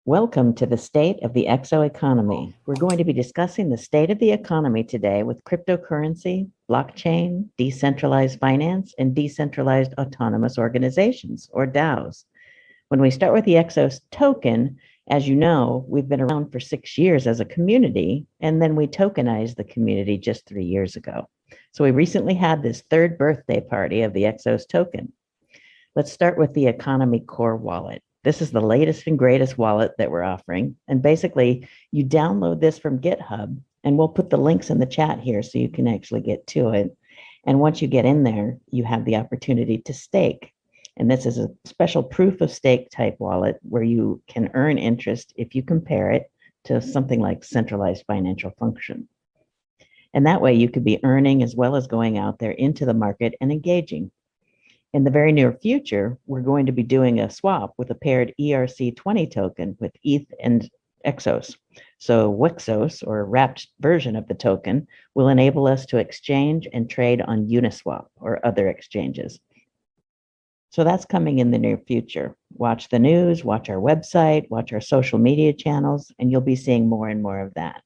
Welcome to the State of the ExO Economy. We're going to be discussing the state of the economy today with cryptocurrency, blockchain, decentralized finance, and decentralized autonomous organizations, or DAOs. When we start with the ExO token, as you know, we've been around for 6 years as a community, and then we tokenized the community just 3 years ago. So we recently had this third birthday party of the ExO's token. Let's start with the Economy Core wallet. This is the latest and greatest wallet that we're offering. And basically, you download this from GitHub, and we'll put the links in the chat here so you can actually get to it. And once you get in there, you have the opportunity to stake. And this is a special proof of stake type wallet where you can earn interest if you compare it to something like centralized financial function. And that way you could be earning as well as going out there into the market and engaging. In the very near future, we're going to be doing a swap with a paired ERC20 token with ETH and EXOS. So WEXOS, or wrapped version of the token, will enable us to exchange and trade on Uniswap or other exchanges. So that's coming in the near future. Watch the news, watch our website, watch our social media channels, and you'll be seeing more and more of that.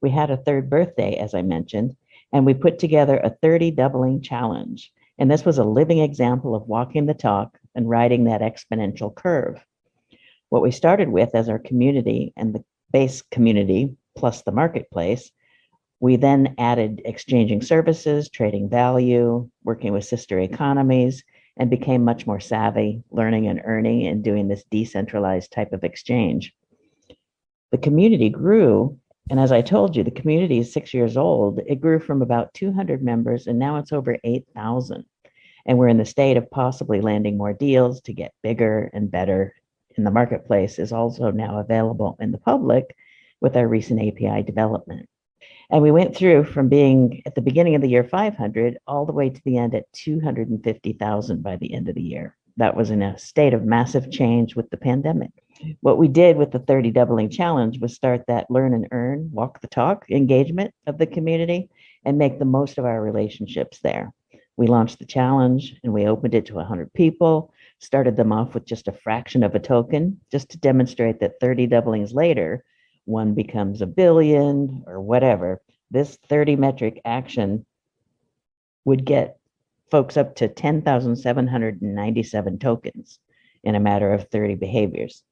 We had a third birthday, as I mentioned, and we put together a 30 doubling challenge. And this was a living example of walking the talk and riding that exponential curve. What we started with as our community and the base community plus the marketplace, we then added exchanging services, trading value, working with sister economies, and became much more savvy, learning and earning and doing this decentralized type of exchange. The community grew. And as I told you, the community is 6 years old. It grew from about 200 members, and now it's over 8,000. And we're in the state of possibly landing more deals to get bigger and better. And the marketplace is also now available in the public with our recent API development. And we went through from being at the beginning of the year 500 all the way to the end at 250,000 by the end of the year. That was in a state of massive change with the pandemic. What we did with the 30 doubling challenge was start that learn and earn, walk the talk engagement of the community and make the most of our relationships there. We launched the challenge and we opened it to 100 people, started them off with just a fraction of a token, just to demonstrate that 30 doublings later, one becomes a billion or whatever. This 30 metric action would get folks up to 10,797 tokens in a matter of 30 behaviors.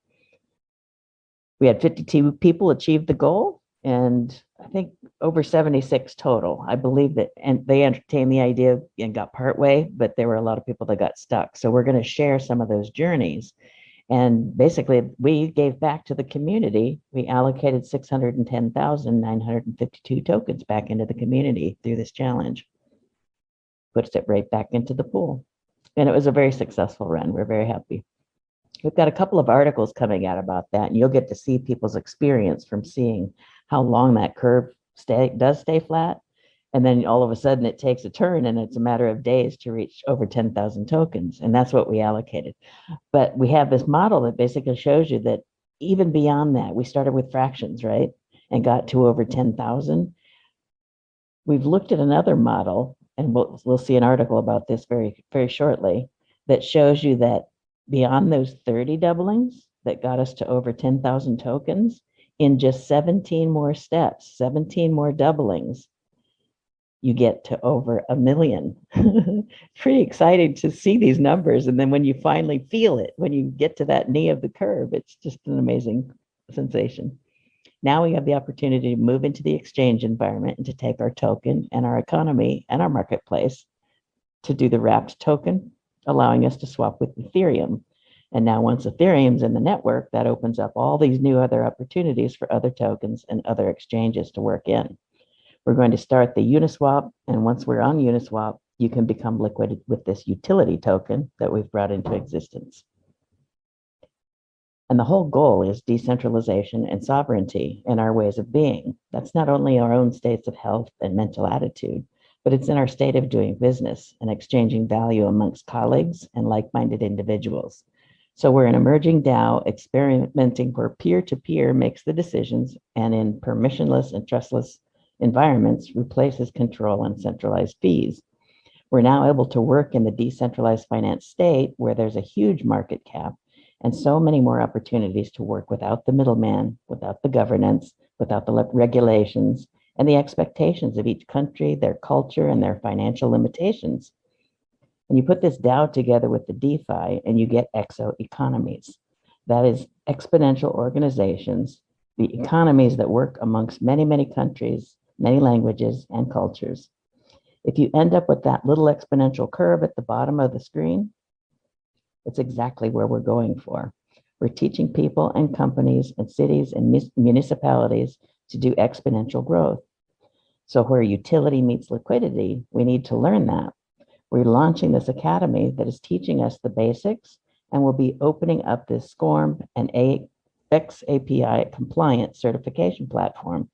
We had 52 people achieve the goal, and I think over 76 total. I believe that, and they entertained the idea and got partway, but there were a lot of people that got stuck. So we're going to share some of those journeys. And basically, we gave back to the community. We allocated 610,952 tokens back into the community through this challenge. Puts it right back into the pool. And it was a very successful run. We're very happy. We've got a couple of articles coming out about that, and you'll get to see people's experience from seeing how long that curve does stay flat. And then all of a sudden it takes a turn and it's a matter of days to reach over 10,000 tokens. And that's what we allocated. But we have this model that basically shows you that even beyond that, we started with fractions, right? And got to over 10,000. We've looked at another model, and we'll see an article about this very, very shortly, that shows you that beyond those 30 doublings that got us to over 10,000 tokens, in just 17 more steps, 17 more doublings, you get to over 1 million. Pretty exciting to see these numbers. And then when you finally feel it, when you get to that knee of the curve, it's just an amazing sensation. Now we have the opportunity to move into the exchange environment and to take our token and our economy and our marketplace to do the wrapped token, allowing us to swap with Ethereum. And now once Ethereum's in the network, that opens up all these new other opportunities for other tokens and other exchanges to work in. We're going to start the Uniswap, and once we're on Uniswap, you can become liquid with this utility token that we've brought into existence. And the whole goal is decentralization and sovereignty in our ways of being. That's not only our own states of health and mental attitude, but it's in our state of doing business and exchanging value amongst colleagues and like-minded individuals. So we're an emerging DAO experimenting where peer-to-peer makes the decisions and in permissionless and trustless environments replaces control and centralized fees. We're now able to work in the decentralized finance state where there's a huge market cap and so many more opportunities to work without the middleman, without the governance, without the regulations, and the expectations of each country, their culture, and their financial limitations. And you put this DAO together with the DeFi, and you get ExO economies. That is exponential organizations, the economies that work amongst many, many countries, many languages, and cultures. If you end up with that little exponential curve at the bottom of the screen, it's exactly where we're going for. We're teaching people and companies and cities and municipalities to do exponential growth. So where utility meets liquidity, we need to learn that. We're launching this academy that is teaching us the basics, and we'll be opening up this SCORM and XAPI compliant certification platform.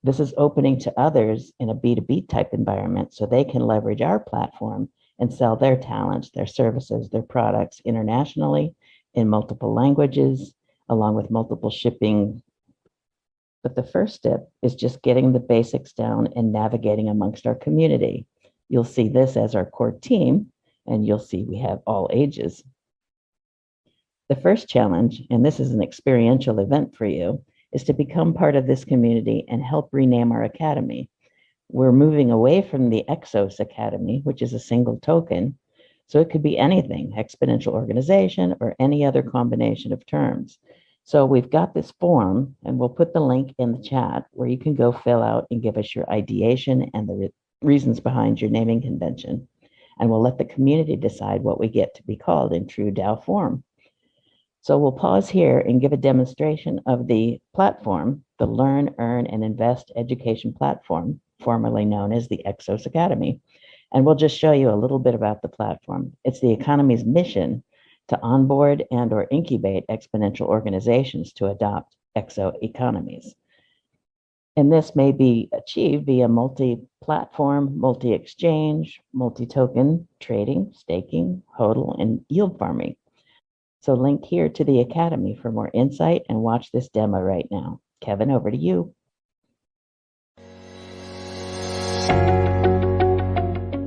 This is opening to others in a B2B type environment so they can leverage our platform and sell their talents, their services, their products internationally in multiple languages, along with multiple shipping. But the first step is just getting the basics down and navigating amongst our community. You'll see this as our core team, and you'll see we have all ages. The first challenge, and this is an experiential event for you, is to become part of this community and help rename our academy. We're moving away from the Exos Academy, which is a single token. So it could be anything, exponential organization, or any other combination of terms. So we've got this form, and we'll put the link in the chat where you can go fill out and give us your ideation and the reasons behind your naming convention. And we'll let the community decide what we get to be called in true DAO form. So we'll pause here and give a demonstration of the platform, the Learn, Earn, and Invest education platform, formerly known as the Exos Academy. And we'll just show you a little bit about the platform. It's the economy's mission to onboard and or incubate exponential organizations to adopt ExO economies. And this may be achieved via multi-platform, multi-exchange, multi-token trading, staking, HODL, and yield farming. So link here to the Academy for more insight and watch this demo right now. Kevin, over to you.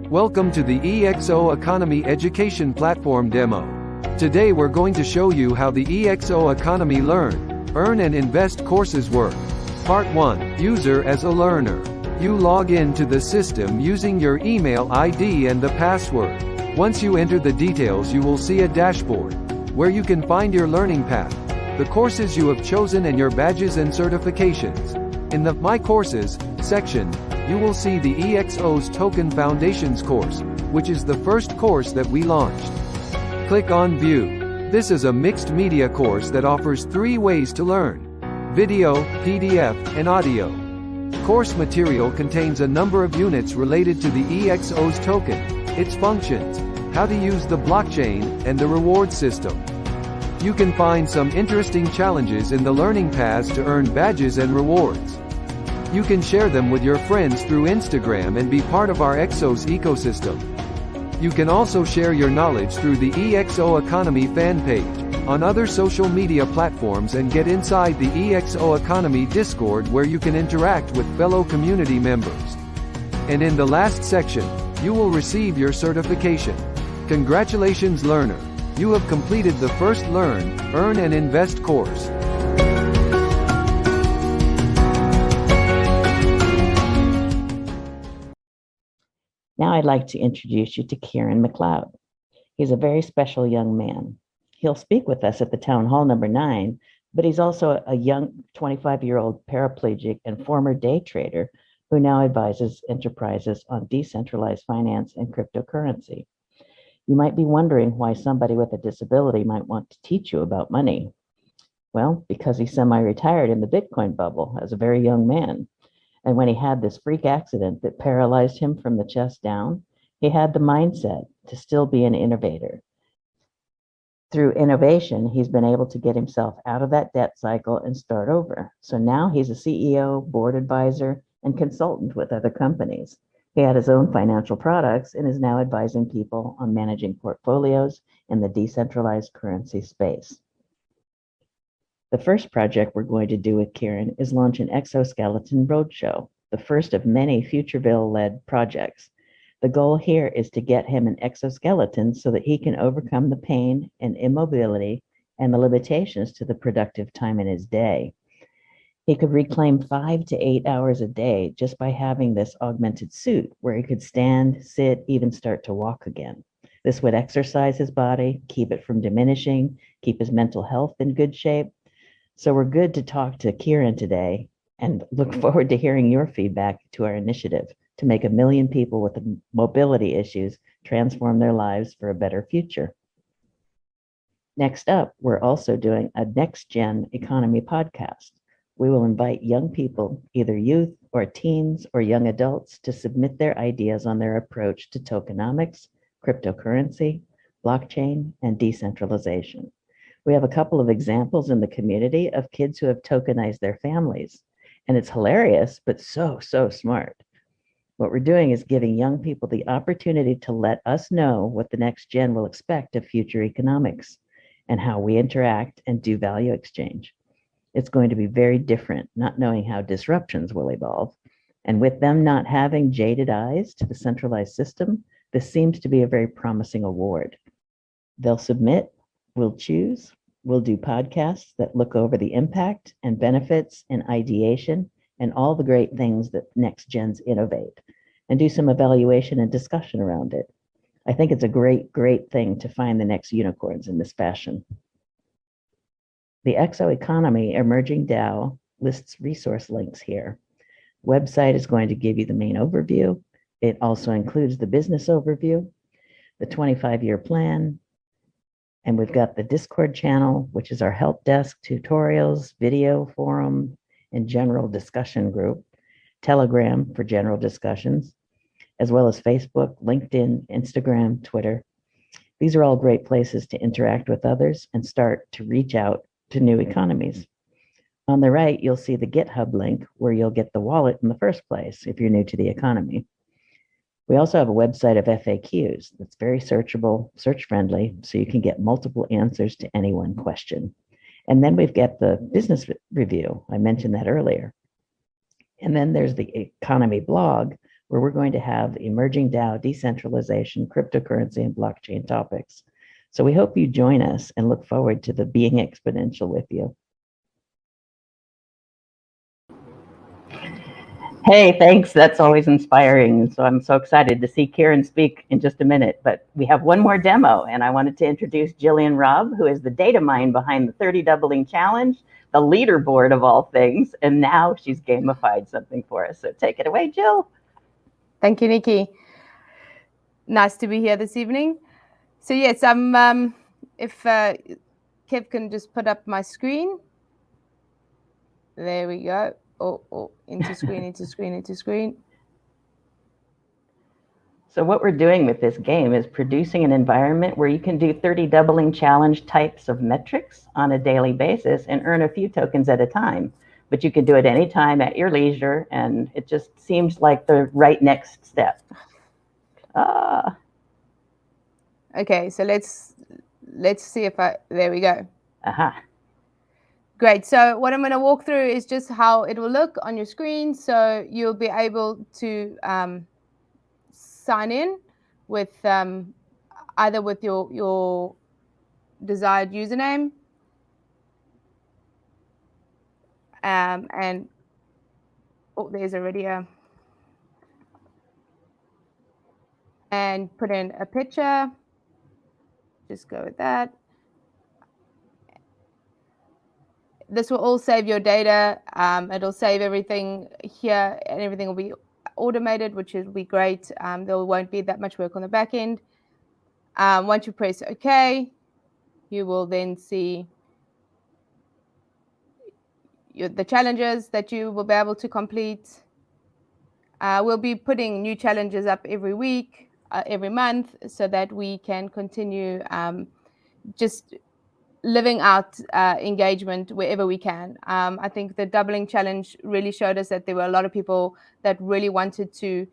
Welcome to the ExO Economy Education Platform demo. Today we're going to show you how the ExO Economy Learn, Earn and Invest courses work. Part 1. User as a learner. You log in to the system using your email ID and the password. Once you enter the details, you will see a dashboard where you can find your learning path, the courses you have chosen and your badges and certifications. In the My Courses section, you will see the ExO's Token Foundations course, which is the first course that we launched. Click on View. This is a mixed media course that offers 3 ways to learn: video, PDF, and audio. Course material contains a number of units related to the ExO's token, its functions, how to use the blockchain, and the reward system. You can find some interesting challenges in the learning paths to earn badges and rewards. You can share them with your friends through Instagram and be part of our ExO's ecosystem. You can also share your knowledge through the ExO Economy fan page, on other social media platforms, and get inside the ExO Economy Discord where you can interact with fellow community members. And in the last section, you will receive your certification. Congratulations, learner! You have completed the first Learn, Earn and Invest course. Now I'd like to introduce you to Kieran Mcleod. He's a very special young man. He'll speak with us at the Town Hall number 9, but he's also a young 25-year-old paraplegic and former day trader who now advises enterprises on decentralized finance and cryptocurrency. You might be wondering why somebody with a disability might want to teach you about money. Well, because he's semi-retired in the Bitcoin bubble as a very young man. And when he had this freak accident that paralyzed him from the chest down, he had the mindset to still be an innovator. Through innovation, he's been able to get himself out of that debt cycle and start over. So now he's a CEO, board advisor, and consultant with other companies. He had his own financial products and is now advising people on managing portfolios in the decentralized currency space. The first project we're going to do with Kieran is launch an Exoskeleton Roadshow, the first of many Futureville-led projects. The goal here is to get him an exoskeleton so that he can overcome the pain and immobility and the limitations to the productive time in his day. He could reclaim 5 to 8 hours a day just by having this augmented suit where he could stand, sit, even start to walk again. This would exercise his body, keep it from diminishing, keep his mental health in good shape. So we're good to talk to Kieran today and look forward to hearing your feedback to our initiative to make 1 million people with mobility issues transform their lives for a better future. Next up, we're also doing a Next Gen Economy podcast. We will invite young people, either youth or teens or young adults, to submit their ideas on their approach to tokenomics, cryptocurrency, blockchain, and decentralization. We have a couple of examples in the community of kids who have tokenized their families, and it's hilarious, but so smart. What we're doing is giving young people the opportunity to let us know what the next gen will expect of future economics and how we interact and do value exchange. It's going to be very different, not knowing how disruptions will evolve. And with them not having jaded eyes to the centralized system, this seems to be a very promising award. They'll submit, we'll choose, we'll do podcasts that look over the impact and benefits and ideation and all the great things that next gens innovate, and do some evaluation and discussion around it. I think it's a great thing to find the next unicorns in this fashion. The ExO Economy Emerging DAO lists resource links here. Website is going to give you the main overview. It also includes the business overview, the 25-year plan, and we've got the Discord channel, which is our help desk, tutorials, video forum, and general discussion group, Telegram for general discussions, as well as Facebook, LinkedIn, Instagram, Twitter. These are all great places to interact with others and start to reach out to new economies. On the right, you'll see the GitHub link where you'll get the wallet in the first place if you're new to the economy. We also have a website of FAQs that's very searchable, search-friendly, so you can get multiple answers to any one question. And then we've got the business review. I mentioned that earlier. And then there's the economy blog, where we're going to have emerging DAO, decentralization, cryptocurrency, and blockchain topics. So we hope you join us and look forward to the being exponential with you. Hey, thanks. That's always inspiring. So I'm so excited to see Kieran speak in just a minute. But we have one more demo, and I wanted to introduce Jillian Robb, who is the data mine behind the 30 Doubling Challenge, the leaderboard of all things, and now she's gamified something for us. So take it away, Jill. Thank you, Nikki. Nice to be here this evening. So yes, if Kev can just put up my screen. There we go. Oh, into screen. So what we're doing with this game is producing an environment where you can do 30 Doubling Challenge types of metrics on a daily basis and earn a few tokens at a time. But you can do it anytime at your leisure, and it just seems like the right next step. Okay, so let's see if there we go. Aha. Great. So what I'm going to walk through is just how it will look on your screen. So you'll be able to sign in with either with your desired username and there's already and put in a picture. Just go with that. This will all save your data. It'll save everything here, and everything will be automated, which will be great. There won't be that much work on the back end. Once you press OK, you will then see the challenges that you will be able to complete. We'll be putting new challenges up every week, every month, so that we can continue just living out engagement wherever we can. I think the Doubling Challenge really showed us that there were a lot of people that really wanted to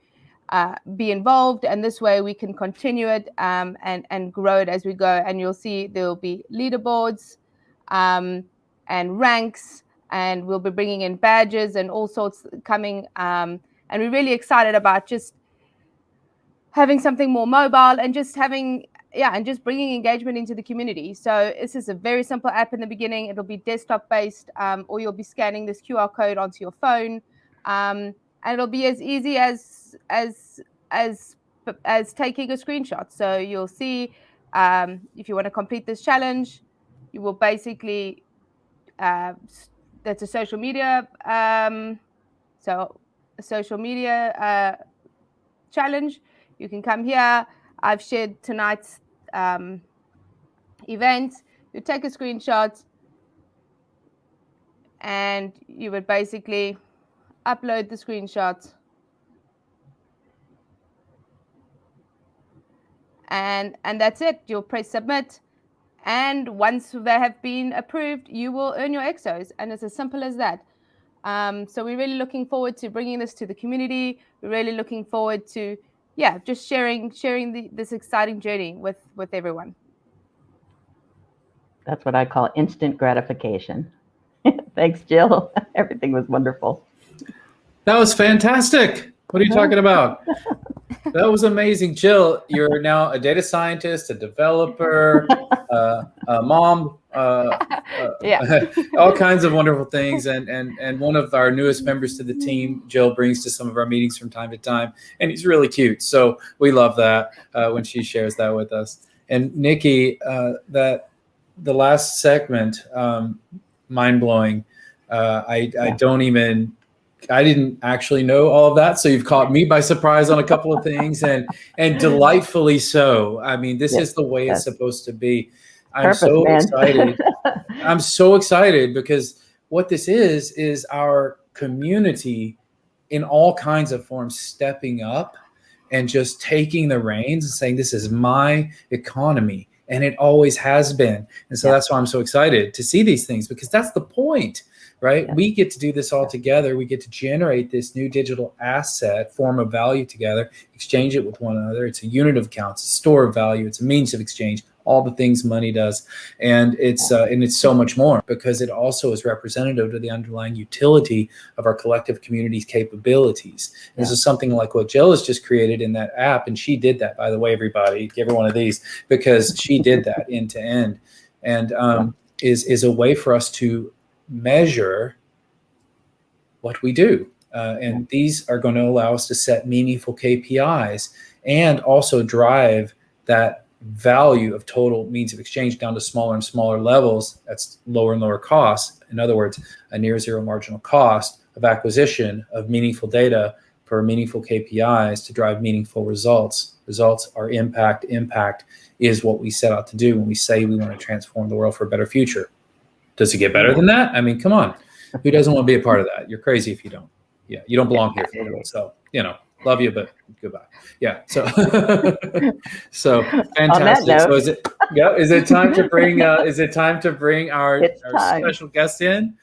be involved, and this way we can continue it and grow it as we go. And you'll see there will be leaderboards and ranks, and we'll be bringing in badges and all sorts coming. And we're really excited about just having something more mobile and just having and just bringing engagement into the community. So this is a very simple app in the beginning. It'll be desktop based, or you'll be scanning this QR code onto your phone, and it'll be as easy as taking a screenshot. So you'll see, if you want to complete this challenge, you will basically, that's a social media, challenge. You can come here. I've shared tonight's event. You take a screenshot and you would basically upload the screenshot, and that's it. You'll press submit, and once they have been approved, you will earn your EXOs, and it's as simple as that. So we're really looking forward to bringing this to the community. We're really looking forward to, just sharing this exciting journey with everyone. That's what I call instant gratification. Thanks, Jill. Everything was wonderful. That was fantastic. What are you talking about? That was amazing. Jill, you're now a data scientist, a developer, a mom, all kinds of wonderful things. And one of our newest members to the team, Jill, brings to some of our meetings from time to time. And he's really cute. So we love that when she shares that with us. And Nikki, the last segment, mind-blowing. I didn't actually know all of that, so you've caught me by surprise on a couple of things, and delightfully so. I mean, this is the way it's supposed to be. I'm so excited. I'm so excited because what this is our community in all kinds of forms stepping up and just taking the reins and saying, this is my economy. And it always has been. And so that's why I'm so excited to see these things, because that's the point, right? Yeah. We get to do this all together. We get to generate this new digital asset, form of value together, exchange it with one another. It's a unit of account, it's a store of value, it's a means of exchange, all the things money does. And it's so much more, because it also is representative to the underlying utility of our collective community's capabilities. Yeah. This is something like what Jill has just created in that app. And she did that, by the way, everybody, give her one of these, because she did that end to end. And is a way for us to measure what we do. And these are going to allow us to set meaningful KPIs and also drive that value of total means of exchange down to smaller and smaller levels. That's lower and lower costs. In other words, a near zero marginal cost of acquisition of meaningful data for meaningful KPIs to drive meaningful results. Results are impact. Impact is what we set out to do when we say we want to transform the world for a better future. Does it get better than that? I mean, come on. Who doesn't want to be a part of that? You're crazy if you don't. Yeah, you don't belong here. So, love you, but goodbye. Yeah. So, so fantastic. So is it time to bring our special guest in?